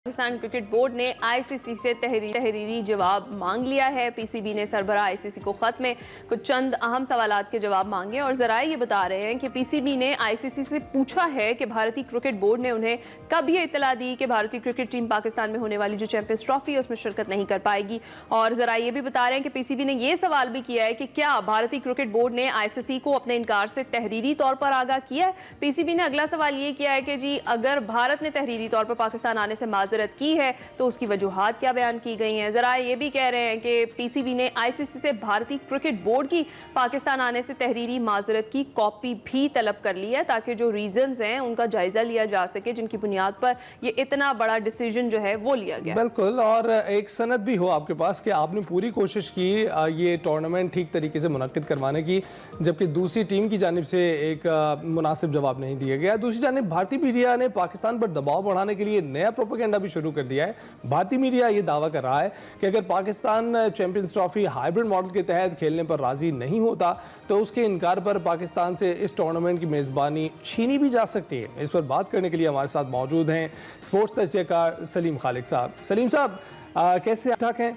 Pakistan cricket board ने ICC से तहरीरी जवाब मांग लिया है। पीसीबी ने सरबराह आईसीसी को खत में कुछ चंद अहम सवालात के जवाब मांगे और जराए ये बता रहे हैं कि पीसीबी ने आईसीसी से पूछा है कि भारतीय क्रिकेट बोर्ड ने उन्हें कब ये इत्तला दी कि भारतीय क्रिकेट टीम पाकिस्तान में होने वाली जो चैंपियंस ट्रॉफी है उसमें शिरकत नहीं कर पाएगी। और जराए ये भी बता रहे हैं कि पीसीबी ने यह सवाल भी किया है कि क्या भारतीय क्रिकेट बोर्ड ने आईसीसी को अपने इनकार से तहरीरी तौर पर आगाह किया है। पीसीबी ने अगला सवाल ये किया है कि जी अगर भारत ने तहरीरी तौर पर पाकिस्तान आने से माजरत की है तो उसकी वजूहात क्या बयान की गई हैं। जरा ये भी कह रहे हैं कि पीसीबी ने आईसीसी से भारतीय क्रिकेट बोर्ड की पाकिस्तान आने से तहरीरी माजरत की कॉपी भी तलब कर ली है ताकि जो रीजंस हैं उनका जायजा लिया जा सके जिनकी बुनियाद पर ये इतना बड़ा डिसीजन जो है वो लिया गया। बिल्कुल, और एक सनद भी हो आपके पास कि आपने पूरी कोशिश की ये टूर्नामेंट ठीक तरीके से मुनक्किद करवाने की, जबकि दूसरी टीम की जानिब से एक मुनासिब जवाब नहीं दिया गया। दूसरी जानिब भारतीय मीडिया ने पाकिस्तान पर दबाव बढ़ाने के लिए नया प्रोपेगेंडा भी शुरू कर दिया है। भारतीय मीडिया ये दावा कर रहा है कि अगर Pakistan champions trophy hybrid model के तहत खेलने पर राजी नहीं होता तो उसके इनकार पर पाकिस्तान से इस टूर्नामेंट की मेजबानी छीनी भी जा सकती है। इस पर बात करने के लिए हमारे साथ मौजूद हैं स्पोर्ट्स तजज़ियाकार सलीम खालिक साहब। सलीम साहब, कैसे ठीक हैं?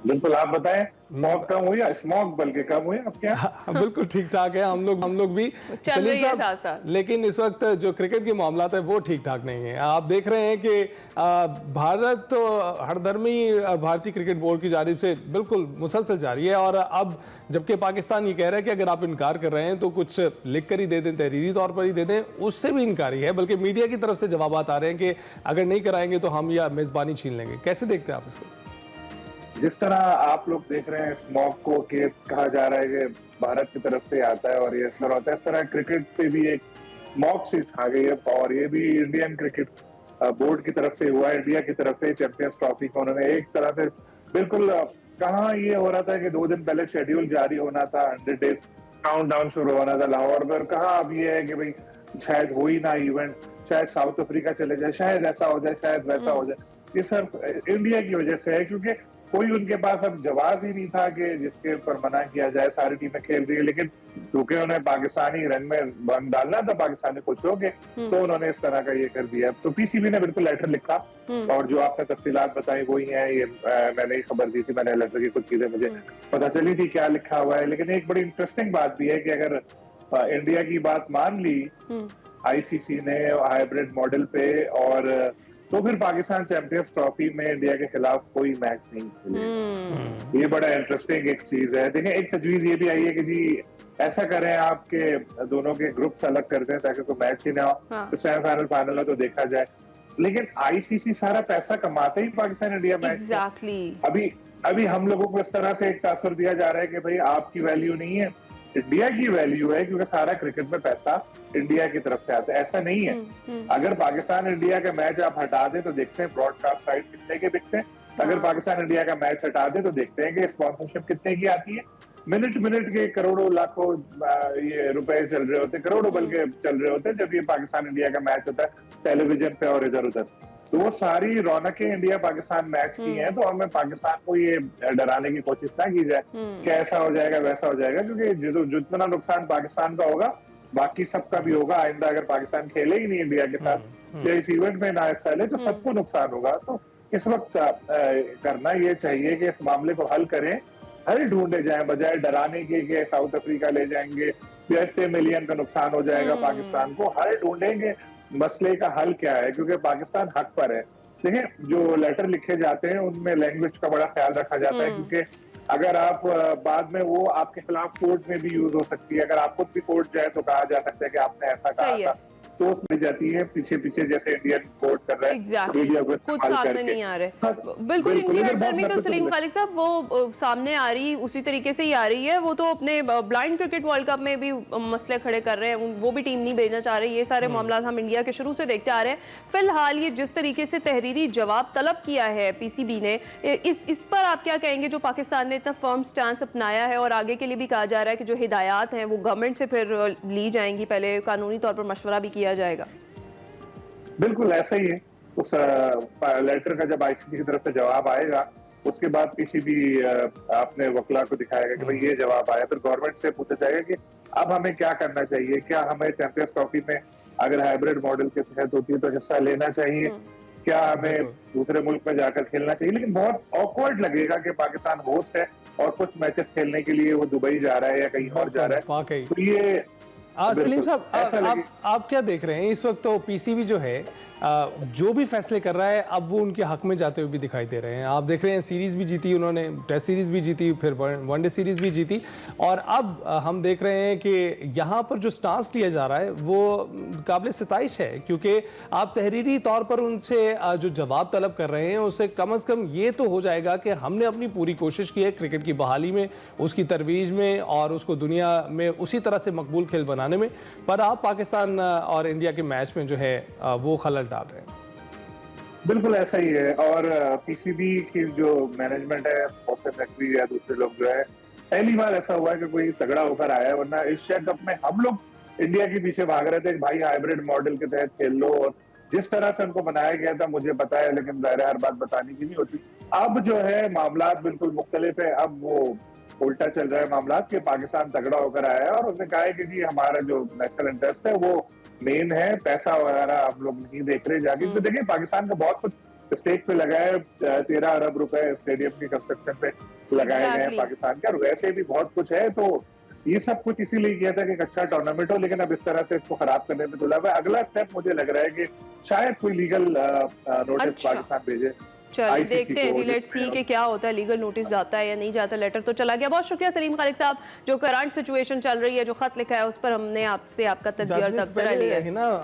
बिल्कुल, आप बताएं। स्मॉग कम हुई या स्मॉग बल्कि कम हुई आपके यहाँ? बिल्कुल ठीक ठाक है, हम लोग भी चल रही है साथ साथ। लेकिन इस वक्त जो क्रिकेट के मामला है वो ठीक ठाक नहीं है। आप देख रहे हैं कि भारत तो हरदर्मी भारतीय क्रिकेट बोर्ड की जानिब से बिल्कुल मुसलसल जारी है, और अब जबकि पाकिस्तान ये कह रहा है कि अगर आप इनकार कर रहे हैं तो कुछ लिख कर ही दे दें, तहरीरी तौर पर ही दे दें, उससे भी इनकारी है। बल्कि मीडिया की तरफ से जवाब आ रहे हैं कि अगर नहीं कराएंगे तो हम यह मेजबानी छीन लेंगे। कैसे देखते हैं आप इसको? जिस तरह आप लोग देख रहे हैं स्मॉग को कि कहा जा रहा है कि भारत की तरफ से आता है और ये इस तरह होता है, इस तरह क्रिकेट पे भी एक स्मॉग सी छा गई है। और ये भी इंडियन क्रिकेट बोर्ड की तरफ से हुआ है। इंडिया की तरफ से चैंपियंस ट्रॉफी को उन्होंने एक तरह से बिल्कुल कहाँ ये हो रहा था कि 2 दिन पहले शेड्यूल जारी होना था, 100 डेज काउंटडाउन शुरू होना था लाहौर में, और कहाँ अब ये है कि भाई शायद हो ही ना इवेंट, शायद साउथ अफ्रीका चले जाए, शायद ऐसा हो जाए, शायद वैसा हो जाए। ये सब इंडिया की वजह से है, क्योंकि कोई उनके पास अब जवाब ही नहीं था कि जिसके ऊपर मना किया जाए। सारी टीमें खेल रही है, लेकिन क्योंकि उन्हें पाकिस्तानी रंग में बंद डालना था, पाकिस्तानी खुश हो गए, तो उन्होंने इस तरह का ये कर दिया। तो पीसीबी ने बिल्कुल लेटर लिखा, और जो आपने तफसीलात बताई वही है। ये मैंने ही खबर दी थी, मैंने लेटर की कुछ चीजें मुझे पता चली थी क्या लिखा हुआ है। लेकिन एक बड़ी इंटरेस्टिंग बात भी है कि अगर इंडिया की बात मान ली आईसीसी ने हाइब्रिड मॉडल पे, और तो फिर पाकिस्तान चैंपियंस ट्रॉफी में इंडिया के खिलाफ कोई मैच नहीं खेलेगा। ये बड़ा इंटरेस्टिंग एक चीज है। देखिए, एक तजवीज ये भी आई है कि जी ऐसा करें, आपके दोनों के ग्रुप्स अलग कर दें ताकि कोई मैच ही ना हो, तो सेमीफाइनल फाइनल हो तो देखा जाए। लेकिन आईसीसी सारा पैसा कमाते ही पाकिस्तान इंडिया मैच। अभी हम लोगों को इस तरह से एक तासुर दिया जा रहा है कि भाई आपकी वैल्यू नहीं है, इंडिया की वैल्यू है, क्योंकि सारा क्रिकेट में पैसा इंडिया की तरफ से आता है। ऐसा नहीं है। अगर पाकिस्तान इंडिया का मैच आप हटा दें तो देखते हैं ब्रॉडकास्ट राइट कितने के बिकते हैं। अगर पाकिस्तान इंडिया का मैच हटा दें तो देखते हैं कि स्पॉन्सरशिप कितने की आती है। मिनट के करोड़ों लाखों ये रुपए चल रहे होते, करोड़ों बल्कि चल रहे होते हैं जब ये पाकिस्तान इंडिया का मैच होता है टेलीविजन पे और इधर उधर। तो वो सारी रौनकें इंडिया पाकिस्तान मैच की हैं, तो हमें पाकिस्तान को ये डराने की कोशिश ना की जाए कि ऐसा हो जाएगा वैसा हो जाएगा, क्योंकि जितना नुकसान पाकिस्तान का होगा बाकी सबका भी होगा। आइंदा अगर पाकिस्तान खेले ही नहीं इंडिया के साथ या इस इवेंट में ना हिस्सा ले तो सबको नुकसान होगा। तो इस वक्त करना ये चाहिए कि इस मामले को हल करें, हल ढूंढे जाए, बजाय डराने के साउथ अफ्रीका ले जाएंगे, 50 मिलियन का नुकसान हो जाएगा पाकिस्तान को। हल ढूंढेंगे, मसले का हल क्या है, क्योंकि पाकिस्तान हक पर है। देखिए, जो लेटर लिखे जाते हैं उनमें लैंग्वेज का बड़ा ख्याल रखा जाता है, क्योंकि अगर आप बाद में वो आपके खिलाफ कोर्ट में भी यूज हो सकती है। अगर आप खुद भी कोर्ट जाए तो कहा जा सकता है कि आपने ऐसा कहा था, तो मिल जाती है पीछे जैसे इंडियन कोर्ट कर रहा है। मीडिया को खुद सामने नहीं आ रहे। बिल्कुल इंडिया हरदर्मी तो सलीम खालिक साहब वो सामने आ रही उसी तरीके से ही आ रही है। वो तो अपने ब्लाइंड क्रिकेट वर्ल्ड कप में भी मसले खड़े कर रहे हैं, वो भी टीम नहीं भेजना चाह रहे। ये सारे मामला हम इंडिया के शुरू से देखते आ रहे हैं। फिलहाल ये जिस तरीके से तहरीरी जवाब तलब किया है पीसीबी ने, इस पर आप क्या कहेंगे? जो पाकिस्तान ने इतना फर्म स्टांस अपनाया है और आगे के लिए भी कहा जा रहा है कि जो हिदायत हैं वो गवर्नमेंट से फिर ली जाएंगी, पहले कानूनी तौर पर मशवरा भी किया जाएगा। बिल्कुल ऐसा ही है। उस लेटर का जब आईसीसी की तरफ से जवाब आएगा उसके बाद पीसीबी अपने वकला को दिखाएगा कि भाई ये जवाब आया, फिर गवर्नमेंट से पूछा जाएगा कि अब हमें क्या करना चाहिए। क्या हमें चैंपियंस ट्रॉफी में अगर हाइब्रिड मॉडल के तहत होती है तो हिस्सा लेना चाहिए, क्या हमें दूसरे मुल्क में जाकर खेलना चाहिए, लेकिन बहुत ऑकवर्ड लगेगा कि पाकिस्तान होस्ट है और कुछ मैचेस खेलने के लिए वो दुबई जा रहा है या कहीं और जा रहा है। वाकई। तो ये सलीम साहब, ऐसा लगे- आप क्या देख रहे हैं इस वक्त? तो पीसीबी जो है जो भी फैसले कर रहा है अब वो उनके हक में जाते हुए भी दिखाई दे रहे हैं। आप देख रहे हैं सीरीज भी जीती उन्होंने, टेस्ट सीरीज भी जीती, फिर वनडे सीरीज भी जीती, और अब हम देख रहे हैं कि यहाँ पर जो स्टांस लिया जा रहा है वो काबिल सिताइश है, क्योंकि आप तहरीरी तौर पर उनसे जो जवाब तलब कर रहे हैं उससे कम से कम ये तो हो जाएगा कि हमने अपनी पूरी कोशिश की है क्रिकेट की बहाली में, उसकी तरवीज में और उसको दुनिया में उसी तरह से मकबूल खेल बनाने में, पर आप पाकिस्तान और इंडिया के मैच में जो है वो खलल डाल रहे हैं। बिल्कुल ऐसा ही है। और पीसीबी की जो मैनेजमेंट है, मोहसिन नकवी या दूसरे लोग जो है, पहली बार ऐसा हुआ है कि कोई तगड़ा होकर आया है, वरना एशिया कप में हम लोग इंडिया के पीछे भाग रहे थे, भाई हाइब्रिड मॉडल के तहत खेल लो, और जिस तरह से उनको बनाया गया था मुझे पता है, लेकिन ज़ाहिर है हर बात बताने की नहीं होती। अब जो है मामला बिल्कुल मुख्तलिफ है, अब वो उल्टा चल रहा है मामला कि पाकिस्तान तगड़ा होकर आया है और उसने कहा है कि जी हमारा जो नेशनल इंटरेस्ट है वो मेन है, पैसा वगैरह आप लोग नहीं देख रहे जाके। तो देखिए पाकिस्तान का बहुत कुछ स्टेक पे लगा है, 13 अरब रुपए स्टेडियम की कंस्ट्रक्शन पे लगाए गए हैं पाकिस्तान के, और वैसे भी बहुत कुछ है। तो ये सब कुछ इसीलिए किया था कि एक अच्छा टूर्नामेंट हो, लेकिन अब इस तरह से इसको खराब करने में तुला हुआ है। अगला स्टेप मुझे लग रहा है कि शायद कोई लीगल नोटिस पाकिस्तान भेजे। चलिए देखते हैं, लेट्स सी कि क्या होता है, लीगल नोटिस जाता है या नहीं जाता। लेटर तो चला गया। बहुत शुक्रिया सलीम खालिक साहब, जो करंट सिचुएशन चल रही है, जो खत लिखा है उस पर हमने आपसे आपका तज्जिया और तबसरा लिया है।